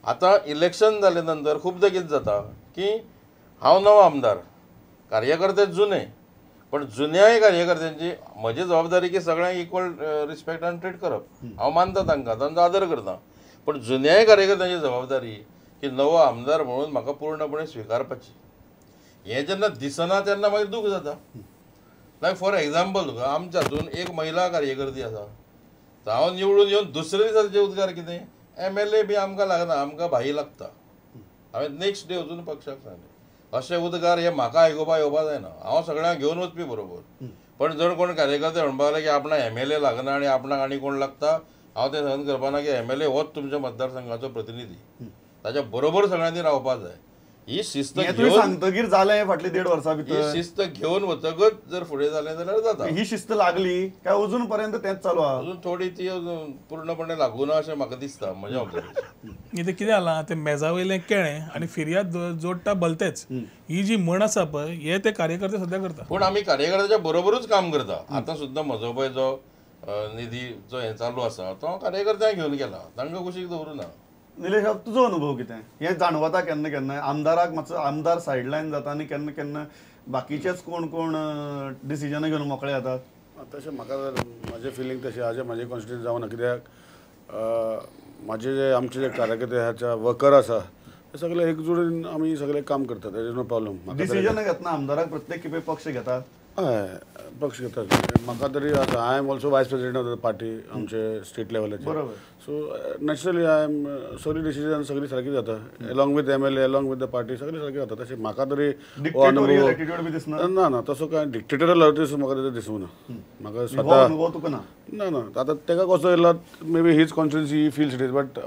आतां इलेक्शन जाले नंतर खूबदां कितें जाता की हांव नवो आमदार, कार्यकर्ते जुने, पण जुन्याय कार्यकर्त्यांची म्हजी जबाबदारी की सगळ्यांक इक्वल रिस्पेक्टान ट्रीट करप. हांव मानता तांकां, तांचो आदर करता. पण जुन्याय कार्यकर्त्यांची जबाबदारी की नवो आमदार म्हणून म्हाका पूर्णपणे स्विकारपाची. हें जेन्ना दिसना तेन्ना मागीर दूख जाता. लायक फॉर एग्जाम्पल तुका आमच्या हातून एक महिला कार्यकर्ती आसा. हांव निवडून येवन दुसरे दिसाचे उद्गार कितें MLA बी आमकां लागना, आमकां भाई लागता. हांवें नेक्स्ट डे वचून पक्षाक सांगलें अशे उद्गार हे म्हाका आयकुपा येवपा जायना. हांव सगळ्यांक घेवन वचपी बरोबर. पण जर कोण कार्यकर्ते म्हणपाक लागले की आपणाक MLA लागना आनी आपणाक आनी कोण लागता, हांव तें सहन करपाना की MLA होच तुमच्या मतदारसंघाचो प्रतिनिधी. ताच्या बरोबर सगळ्यांनी रावपा जाय. ही शिस्त सांगतकीर जालें फाटली 1.5 वर्सां भितर. ही शिस्त घेवन वतकच जर फुडें जालें जाल्यार जाता. ही शिस्त लागली काय अजून पर्यंत तेच चालू आहा? अजून थोडी ती पूर्णपणे लागू ना अशें म्हाका दिसता म्हज्या ऑब्जर्वेशन. इथे कितें जालां ते मेजावयलें केळें आनी फिर्याद जोडटा भलतेच ही जी म्हण आसा पळय हे ते कार्यकर्ते सध्या करता. पूण आमी कार्यकर्त्याच्या बरोबरूच काम करता. आतां सुद्दां म्हजो पळय जो निधीचो हें चालू आसा तो हांव कार्यकर्त्यांक घेवन गेला, तांकां कुशीक दवरूं ना. निलेश तुजो अनुभव कितें? हें जाणवता केन्ना केन्ना आमदाराक मातसो आमदार सायडलायन जाता आनी केन्ना केन्ना बाकीचेच कोण कोण डिसिजनां घेवन मोकळे जातात. तशें म्हाका म्हाजें फिलींग तशें हाजे म्हाजे कॉन्स्टिट्युएन्सी जावना. कित्याक म्हाजे जे आमचे जे कार्यकर्त्याच्या वर्कर आसा ते सगळे एकजुडीन आमी सगळे काम करतात. There is no problem. Decision घेतना आमदाराक प्रत्येक खेपे पक्ष घेतात. हय पक्ष घेतात. म्हाका तरी आसा आय एम ऑल्सो वायस प्रेसिडेंट ऑफ द पार्टी आमचे स्टेट लेवलाचेर. बरोबर. सो नॅचरली आय एम सगळी डिसिजन सगळी सारकी जाता. Along with MLA along with the party सगळी सारकी जाता. तशें म्हाका तरी डिक्टेटोरियल एटिट्यूड बी दिसना. ना ना तसो काय डिक्टेटोरियल एटिट्यूड म्हाका तितून दिसूंक ना. म्हाका स्वता अनुभव तुका ना. ना ना आतां तेका कसो येयलो मे बी हीच constituency feels it is. But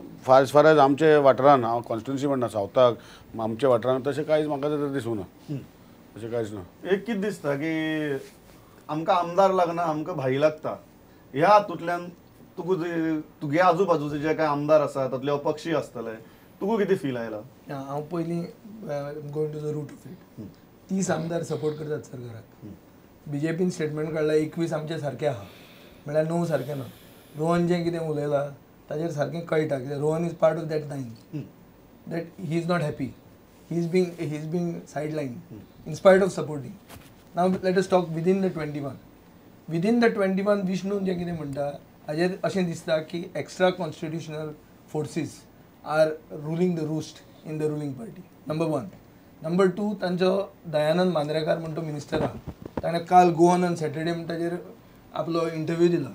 as far as आमचे वाठारान हांव कॉन्स्टिट्युएन्सी म्हणना सावथाक आमच्या वाठारान तशें कांयच म्हाका तितून दिसूंक ना. तशें कांयच ना. एक कितें दिसता की आमकां आमदार लागना आमकां भाई लागता ह्या हातूंतल्यान तुगे आजूबाजूचे जे काय आमदार आसा तातले अपक्षी आसतले तुका कितें फील आयला? हांव पयलीं going to the root of it 30 आमदार सपोर्ट करतात सरकाराक. BJPन स्टेटमेंट काडला 21 आमचे सारके आहा म्हळ्यार 9 सारके ना. रोहन जें कितें उलयलां ताचेर सारकें कळटा कित्याक Rohan is part of that 9 that he is not happy. He is being sidelined in spite of supporting. Now let us talk within the 21. Within the 21 Vishnu जें कितें म्हणटा हाजेर अशें दिसता की extra constitutional forces are ruling the roost in the ruling party. Number 1. Number 2 तांचो दयानंद मांद्रेकार म्हणटा minister आहा ताणें काल गोवन ऑन सॅटर्डे म्हणटा ताचेर आपलो इंटरव्यू दिला.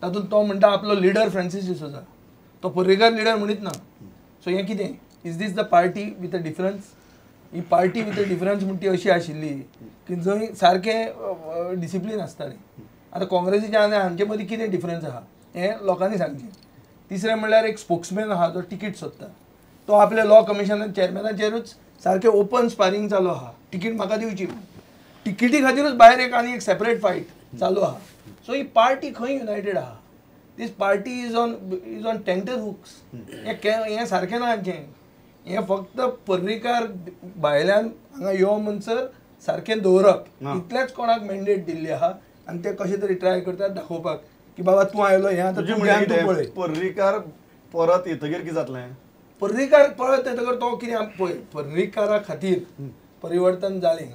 तातूंत तो म्हणटा आपलो लिडर फ्रांसीस डिसोजा तो पर्रेकार लिडर म्हणीत ना. सो हें कितें? Is this the party with a difference? ही पार्टी विथ अ डिफरन्स म्हणटी अशी आशिल्ली की जंय सारकें डिसिप्लीन आसतालें. आतां काँग्रेसीच्या आनी हांचे मदीं कितें डिफरन्स आहा हें लोकांनी सांगचें. तिसरें म्हणल्यार एक स्पोक्समॅन आहा जो तिकीट सोदता तो आपल्या लॉ कमिशनान चॅरमॅनाचेरूच सारकें ओपन स्पारींग चालू आहा. तिकीट म्हाका दिवची तिकिटी खातीरूच भायर एक आनी एक सेपरेट फायट चालू आहा. सो ही पार्टी खंय युनायटेड आहा? This party is on tenter hooks. हें सारकें ना हांचें. हें फक्त पर्रीकार भायल्यान हांगा यो म्हणसर सारकें दवरप इतलेंच कोणाक मॅन्डेट दिल्ली आहा आनी ते कशें तरी ट्राय करतात दाखोवपाक की बाबा तूं आयलो हें आतां पळय. पर्रीकार परत येतकीर कितें जातलें? पर्रीकार परत येतकर तो कितें पळय पर्रीकारा खातीर परिवर्तन जालें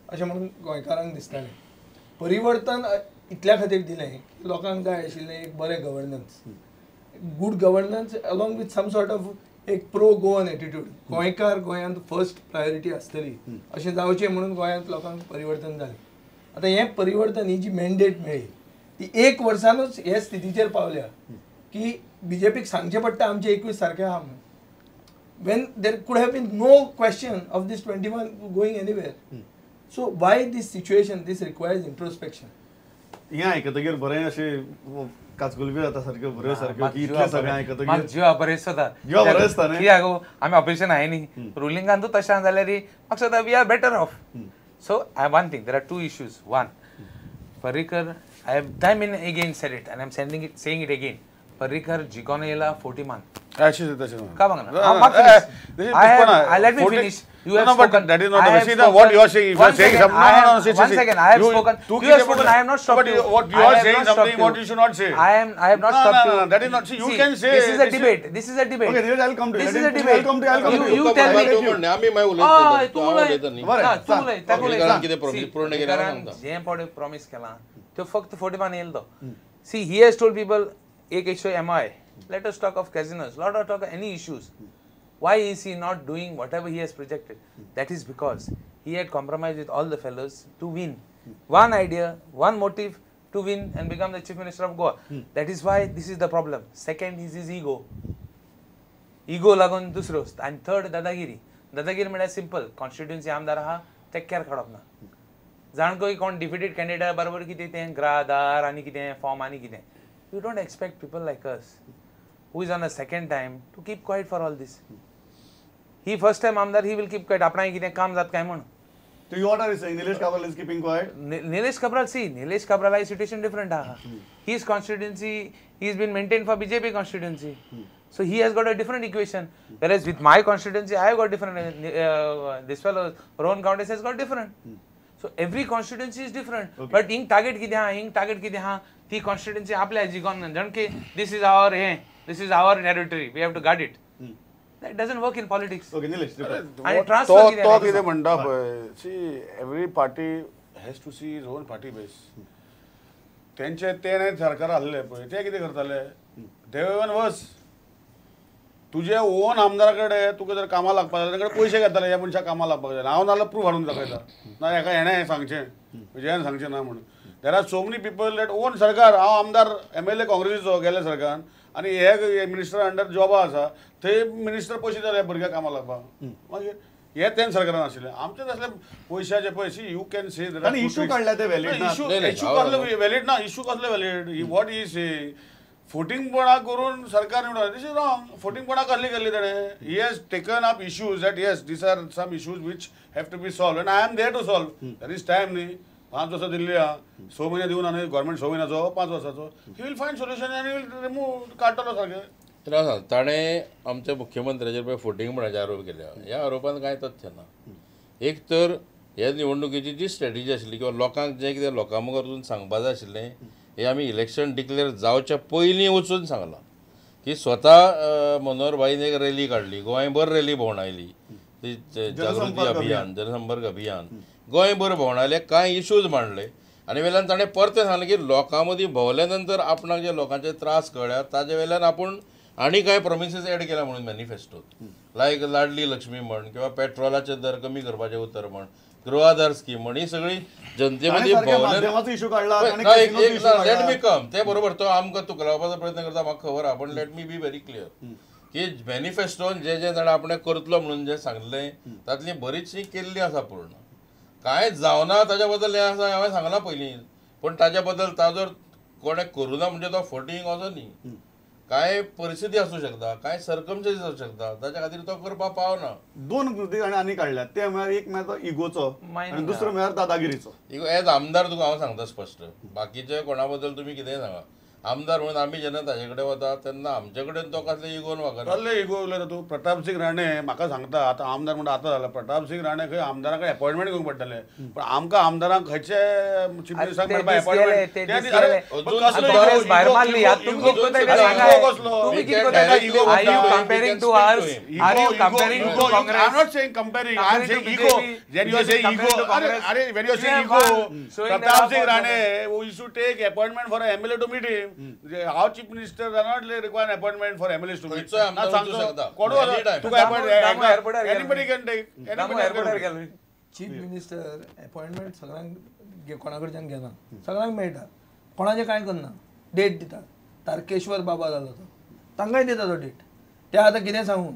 अशें म्हणून गोंयकारांक दिसतालें. परिवर्तन इतल्या खातीर दिलें लोकांक जाय आशिल्लें एक बरें governance, good governance along with some sort of एक प्रो गोवन एटिट्यूड. गोंयकार गोंयांत फर्स्ट प्रायोरिटी आसतली अशें जावचें म्हणून गोंयांत लोकांक परिवर्तन जालें. आतां हें परिवर्तन ही जी मॅन्डेट मेळ्ळी ती 1 वर्सानूच हे स्थितीचेर पावल्या की BJPक सांगचें पडटा आमचे 21 सारके आहा म्हणून. when there could have been no question of this 21 going anywhere. So why this situation? This requires introspection. हें आयकतकीर बरें अशें काचकुलबी जाता सारकें बरें सारकें की इतलें सगळें आयकतकीर जीवा बरें दिसता. जीवा बरें दिसता न्ही. कित्याक आमी ऑपोजिशन आहाय न्ही रुलिंगांतूच तशें जाल्यार म्हाका दिसता we are better off. So I one thing there are 2 issues. One, Parrikar, I have time and again said it and I am saying it again. Parrikar जिखोन येयला 40 मान तशें का बघा No, ना no, म्हाका no, finish. this is I have- Putana. let me 40 finish. You No, have no, but spoken. that is not I the- have see, now what you are spoken. saying, if you are One saying second, something- I no, have- no, no, see, one see, second, I have you- spoken. two You have people- spoken, I have not stopped but you. what you I are have saying not something stopped what you should not say. I have not No, stopped no, you. no, that is not- see, you See, can say this is a this is- debate. This is a debate. Okay, Neeraj, I'll come to you. This Let is a him- debate. I'll come to you, I'll come to You you. tell me. म्हणणे आम्ही मागीर हय, उलयता तूं उलय न्ही बरें, ना, तूं सांग. उलय ताका उलय पर्रीकरान सांग. कितें See, पूर्ण केलें काय पर्रीकरान सांगता. जें पडे प्रॉमिस केलां त्यो फक्त 40 मान येयलो तो. See, he has told people एक issue MI. Let us talk of casinos. Let us talk of any issues. Why is he not doing whatever he has projected? That is because he had compromised with all the fellows to win. One idea, one motive to win and become the chief minister of Goa. That is why this is the problem. Second is his ego. Ego लागून दुसरो. And third, दादागिरी. दादागिरी म्हळ्यार simple. Constituency आमदार आहा ते care काडप ना. जाणकोय कोण डिफिटेड कॅन्डिडेट बरोबर कितें तें ग्रादार आनी कितें फॉर्म आनी कितें. You don't expect people like us, who is on a second time, to keep quiet for all this. He first time आमदार, he will keep quiet. आपणाय कितें काम जात काय म्हण. So you what are you saying? Nilesh Kabral is keeping quiet? Nilesh Kabral, see, Nilesh Kabral is situation different. His constituency, he's been maintained for BJP constituency. So he has got a different equation. Whereas with my constituency, I have got different. This fellow, Rohan Countess has got different. So every constituency is different. But ing target कितें आहा, ing target कितें आहा, ती constituency आपल्या जिगोन जाण की this is our territory. We have to guard it. That doesn't work in politics. Okay, Nilesh, reply. आणि तो transfer कितें तो आहा? कितें म्हणटा पळय see every party has to see is own party base तेंचे ते नाही सरकार आसले पळय ते कितें करताले दे इवन वर्स तुजे ओन आमदारा कडेन तुका जर कामां लागपा जाय तांचे कडेन पयशे घेताले ह्या मनशाक कामां लागपाक जाय हांव नाल्यार प्रूफ हाडून दाखयता ना हेका हेणें सांगचें विजयान सांगचें ना म्हणून there are so many people that on सरकार हांव आमदार MLA काँग्रेसीचो गेल्या सरकारान आनी हे मिनिस्टर अंडर जॉबा आसा थंय मिनिस्टर पयशे दिले भुरग्याक कामां लागपाक मागीर हे तें सरकारान आशिल्लें आमचें तसलें पयशाचे पयशे यू कॅन से आनी issue काडल्या ते valid ना. इशू नाही, कसले वॅलिड ना इशू कसले वॅलिड वॉट इज से फोटिंगपणा करून सरकार निवडून दिस इज रॉंग फोटिंगपणा कसली केल्ली ताणें he has taken up issues that yes these are some issues which have to be solve and I am there to solve that is time न्ही 5 वर्सां दिल्ली आहा 6 म्हयने दिवन आनी गव्हर्मेंट 6 म्हयन्याचो 5 वर्साचो ही वील फायंड सोल्युशन आनी वील रिमूव काडटलो सारकें तर सांग ताणें आमच्या मुख्यमंत्र्याचेर पळय फोटिंगपणाचे आरोप केले ह्या आरोपांत कांय तथ्य ना एक तर ह्या निवडणुकीची जी स्ट्रॅटेजी आशिल्ली किंवा लोकांक जें कितें लोकां मुखार वचून सांगपा जाय आशिल्लें हें आमी इलेक्शन डिक्लेअर जावच्या पयलीं वचून सांगलां की स्वता मनोहर भाईन एक रॅली काडली गोंयभर रॅली भोंवडायली ती जागृती अभियान जनसंपर्क अभियान गोंयभर भोंवडायले कांय इश्यूज मांडले आनी वेल्यान ताणें परतें सांगलें की लोकां मदीं भोंवल्या नंतर आपणाक जे लोकांचे त्रास कळ्ळ्यात ताजे वेल्यान आपूण आनी कांय प्रॉमिसीस एड केल्या म्हणून मॅनिफेस्टोत लायक लाडली लक्ष्मी म्हण किंवा पेट्रोलाचे दर कमी करपाचें उतर म्हण गृहाधार स्कीम म्हण ही सगळी जनते मदीं माध्यमाचो इश्यू काडला ताणें लेट casinoचो issue काडला. मी कम ते बरोबर तो आमकां तुकलावपाचो प्रयत्न करता म्हाका खबर आहा पण let me be very clear की मॅनिफेस्टोन जे जे ताणें आपणें करतलो म्हणून जें सांगलें तातली बरीचशीं केल्ली आसा पूर्ण कांय जावना ताच्या बद्दल हें आसा हांवें सांगलां पयलीं पण ताच्या बद्दल ताजो कोणें करूं ना म्हणजे तो फोटींग असो न्ही काय परिस्थिती आसूं शकता काय सर्कमस्टन्सीस आसूं शकता ताच्या खातीर तो करपाक पावना दोन कृती आनी काडल्यात ते म्हळ्यार एक म्हळ्यार तो इगोचो आनी दुसरो म्हळ्यार दादागिरीचो एज आमदार तुका हांव सांगता स्पश्ट बाकीचे कोणा बद्दल तुमी कितेंय सांगा आमदार म्हणून आमी जेन्ना ताजे कडेन वता तेन्ना आमचे कडेन तो कसले इगोन वागना कसले इगो उलयता तूं प्रताप सिंग राणे म्हाका सांगता आतां आमदार म्हणटा आतां जाला प्रताप सिंग राणे खंय आमदारा कडेन अपॉयंटमेंट घेवंक पडटलें पण आमकां आमदारांक खंयचे चीफ मिनिस्टराक ते मेळपाक दीस अपॉयंटमेंट गेले, ते दीस दीस अरे, गेले. पण अजून कसलो सुद्धा ego, भायर ego, मारली. ego, आता तुम्ही ego, किती अरे, कोताय ego सांगाय? कसलो? तुम्ही किती We can कोताय? directly ego Are you म्हणटा. comparing to We can us? speak to Are you comparing to Congress? I'm not saying comparing. I'm Comparing to saying ego. BJP. When you are saying ego, Comparing to Congress. अरे, when you are We saying have ego, one showing Pratap that Singh our Rane, who used to take appointment for a MLA to meet him. Our chief minister are not require an appointment for MLAs to meet. खंयचोय आमदार ना वचूं शकता. कोण Anytime. तुका दामू airport-आर गेलो. anybody can take. Damu Anybody airport-आर can गेलो. Chief minister appointment सगळ्यांक कोणा कडच्यान घेना सगळ्यांक मेळटा कोणाचें कांय करना डेट दिता तारकेश्वर बाबा जालो तो तांकांय दिता तो डेट ते आतां कितें सांगू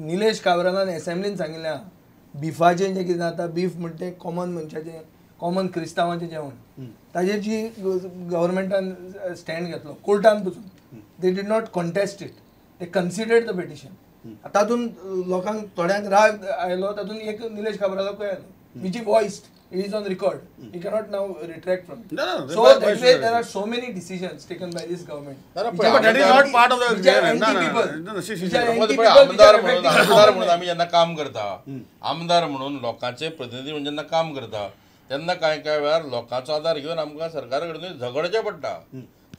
निलेश काब्रालान असेंब्लीन सांगिल्लें आहा बिफाचें जें कितें जाता बीफ म्हणटा तें कॉमन मनशाचें कॉमन क्रिस्तांवांचें जेवण ताजेर जी गव्हर्मेंटान स्टँड घेतलो कोर्टान पसून they did not contest it they considered the petition तातूंत लोकांक थोड्यांक राग आयलो तातूंत एक निलेश काब्रालाकूय आयलो which he voiced. It is on record. He cannot now retract from it. No, So why that way should there I? are so many decisions taken by this government. No, no, which but are that is anti- not part of the- which are no, no, no, anti-people. no, no, see, Which see, are see. पण anti-people, which are आमदार म्हणून affecting the आमदार common म्हणून man. आम्ही जेन्ना काम करता आमदार म्हणून लोकांचे प्रतिनिधी म्हणून जेन्ना काम करता तेन्ना काय वेळार लोकांचो आधार घेवन आमकां सरकारा कडेन झगडचें पडटा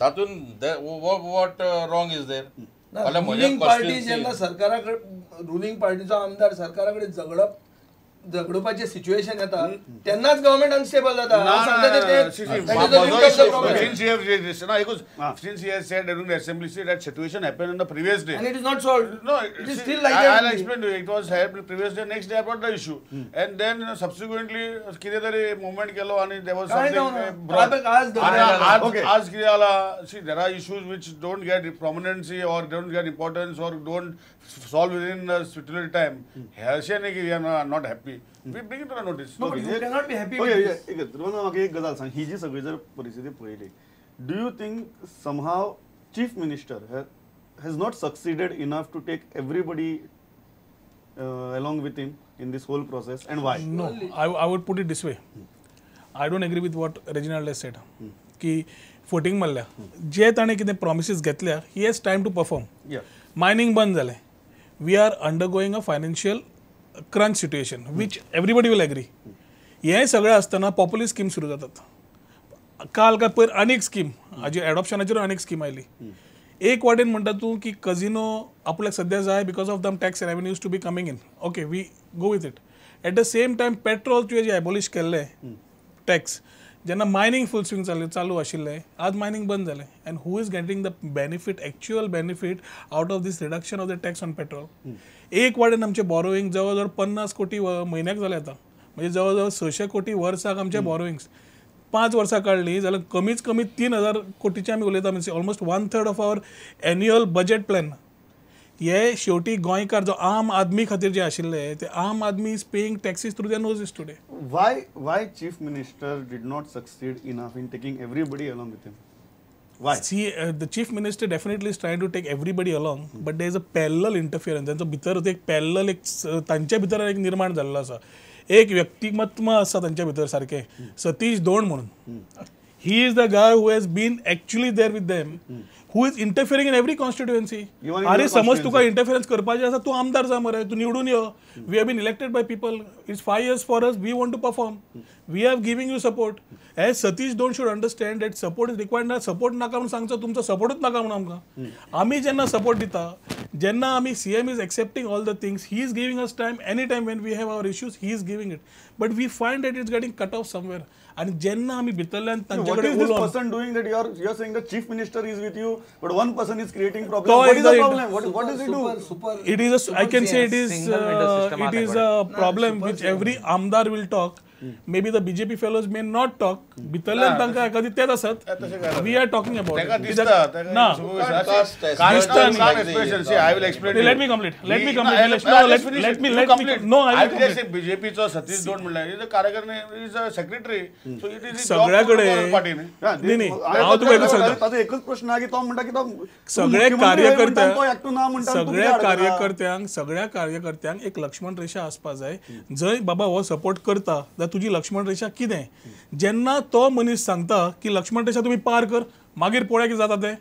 तातूंत वॉट रॉंग इज देर फाल्यां म्हज्या रुलिंग पार्टी constituency- जेन्ना सरकाराकडे रुलिंग पार्टीचो आमदार सरकाराकडे झगडपाचे सिच्युएशन येता तेन्नाच गव्हर्नमेंट अनस्टेबल जाता हांव सांगता ते- that is the root of the problem. Since he has said during the assembly that situation happened on the previous day. And it is not solved. No, It is see, still like I'll that. explain to you. It was happened previous day, next day I brought the issue. And then subsequently कितें तरी movement केलो आणि there was काय something जावं ना? brought. आज आज Okay. आज कितें जाला, see there are issues which don't get prominency or don't get importance or don't solve within a stipulated time. हे अशें न्ही की we are not happy. We bring it to the notice. No, but you cannot be happy okay with this. म्हाका एक गजाल सांग ही जी सगळी जर परिस्थिती पळयली do you think somehow chief minister has not succeeded enough to take everybody along with him in this whole process and why? No, I would put it this way. I don't agree with what Reginald has said. की फोटिंग मारल्या जे ताणें कितें promises घेतल्या he has time to perform Yeah. Mining बंद जालें we are undergoing a financial crunch situation which everybody will agree हें सगळें आसतना पॉप्युलर स्कीम सुरू जातात काल काय पयर आनीक स्कीम हाजी एडॉप्शनाचेर आनीक स्कीम आयली एक वाटेन म्हणटा तूं की कझिनो आपल्याक सद्या जाय because of them tax revenues to be coming in okay we go with it at the same time petrol तुवें जे एबॉलिश केल्लें टॅक्स जेन्ना मायनिंग फूल स्विंग चालू आशिल्लें आज मायनिंग बंद जालें and who is getting the benefit actual benefit out of these reduction of the tax on petrol एक वाटेन आमचें बॉरोईंग जवळ जवळ 50 कोटी म्हयन्याक जालें आतां म्हणजे जवळ जवळ 600 कोटी वर्साक आमचे बॉरोईंग्स 5 वर्सां काडली जाल्यार कमीच कमी 3000 कोटीचे आमी उलयता म्हणजे almost 1/3 of our annual budget plan हे शेवटी गोंयकार जो आम आदमी खातीर जे आशिल्ले ते aam aadmi is paying taxes through their noses today Why chief minister did not succeed enough in taking everybody along with him? Why? See, the chief minister definitely is trying to take everybody along, but there is a parallel interference. त्यांचो भितर एक parallel तांच्या भितर एक निर्माण जाल्लो आसा एक व्यक्तिमत्व आसा तांच्या भितर सारकें सतीश दोंड म्हणून he is the guy who has been actually there with them who is interfering in every constituency Even in अरे your समज constituency. तुका इंटरफरन्स करपाचें आसा तूं आमदार जा मरे तूं निवडून यो we have been elected by people it's 5 years for us we want to perform we have giving you support as Satish don't should understand that support is required ना सपोर्ट नाका म्हणून सांगचो तुमचो सपोर्टूच नाका म्हणून आमकां आमी जेन्ना सपोर्ट दिता जेन्ना आमी CM is accepting all the things he is giving us time any time when we have our issues he is giving it but we find that it's getting cut off somewhere आणि जेन्ना आमी भितरल्यान What तांचे is this कडेन person doing that you're saying the chief minister is with you, but one person is creating So problem? What is the is the problem? What does he do? Super. It is I can say it is Single window system it is आला a problem which every आमदार will talk. Maybe the BJP fellows may not talk. भितरल्यान तांकां एखादी तेच आसत. We are talking about तेका it. दिसता ना. expression. See, I will explain to you. Let me complete. Let me He- complete. no, Nilesh. I'll No, just finish let it. me You complete. no, I I will will just complete. say BJP चा सतीश दोंड म्हणला is a karyakarta is a secretary so it is सगळ्याकडे पार्टीने नाही, नाही. हांव तुका एकूच सांगता. ताजो एकच प्रश्न आहा की तो म्हणटा की तो सगळे कार्यकर्त्यांक एक लक्ष्मण रेषा आसपा जाय जंय बाबा हो सपोर्ट करता जाल्यार तुजी लक्ष्मण रेषा कितें जेन्ना तो मनीस सांगता की लक्ष्मण रेषा तुमी पार कर मागीर पळोवया कितें जाता तें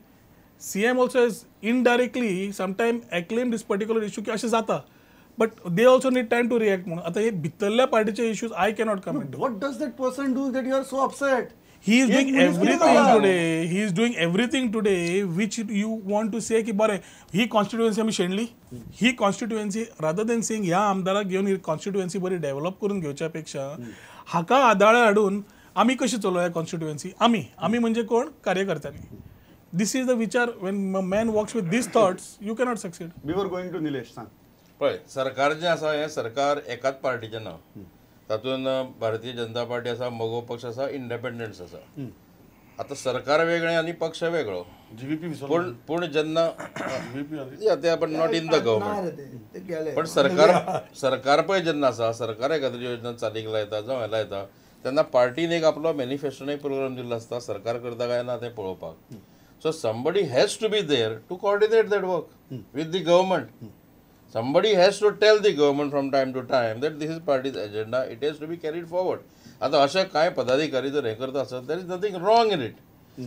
CM also is indirectly sometime acclaim this particular issue की अशें जाता but they also need time to react म्हणून आता हे भितरल्या पार्टीचे issues I cannot comment What does that person do that you are so upset? He is एक doing minute everything किती झाला? today. He is doing everything today which you want to say की बरें ही कॉन्स्टिट्युएन्सी आमी शेणली ही constituency rather than saying ह्या आमदाराक घेवन ही constituency बरी develop करून घेवच्या पेक्षा हाका आदाळे हाडून आमी कशी चलोवया कॉन्स्टिट्युएन्सी आमी म्हणजे कोण कार्यकर्त्यांनी दिस इज द विचार when man works with these thoughts you cannot succeed Before going to Nilesh, सांग. पळय सरकार जें आसा हें सरकार एकाच पार्टीचें ना तातूंत भारतीय जनता पार्टी आसा मोगो पक्ष आसा इंडिपेंडंट्स आसा आतां सरकार वेगळें आनी पक्ष वेगळो जीव्हीपी पूण जेन्ना ते पण नॉट इन द गव्हर्मेंट ते गेले. पण सरकार पळय जेन्ना आसा सरकार एखादी योजना चालीक लायता जावं हें लायता तेन्ना पार्टीन एक आपलो मॅनिफेस्टोन एक प्रोग्राम दिल्लो आसता सरकार करता काय ना तें पळोवपाक so somebody has to be there to coordinate that work with the government Somebody has to tell the government from time to time that this is party's agenda, it has to be carried forward. आता अशे कांय पदाधिकारी जर हे करता आसत, there is nothing wrong in it.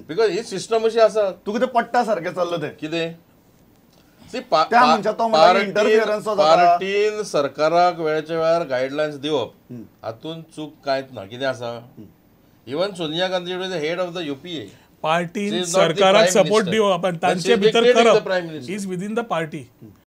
Because he system अशी आसा तुका ते पट्टा सारकें चल्लं तें कितें त्या मनशाक तो म्हणटा की interference जाता. पार्टीन सरकाराक वेळेच्या वेळार गायडलायन्स दिवप हातून चूक कांयच ना. कितें आसा even Sonia Gandhi is the head of the UPA. पार्टीन She is not the सरकाराक prime सपोर्ट minister. दिवप पण But तांचे she is भितर dictating the करप prime minister. Is within the party.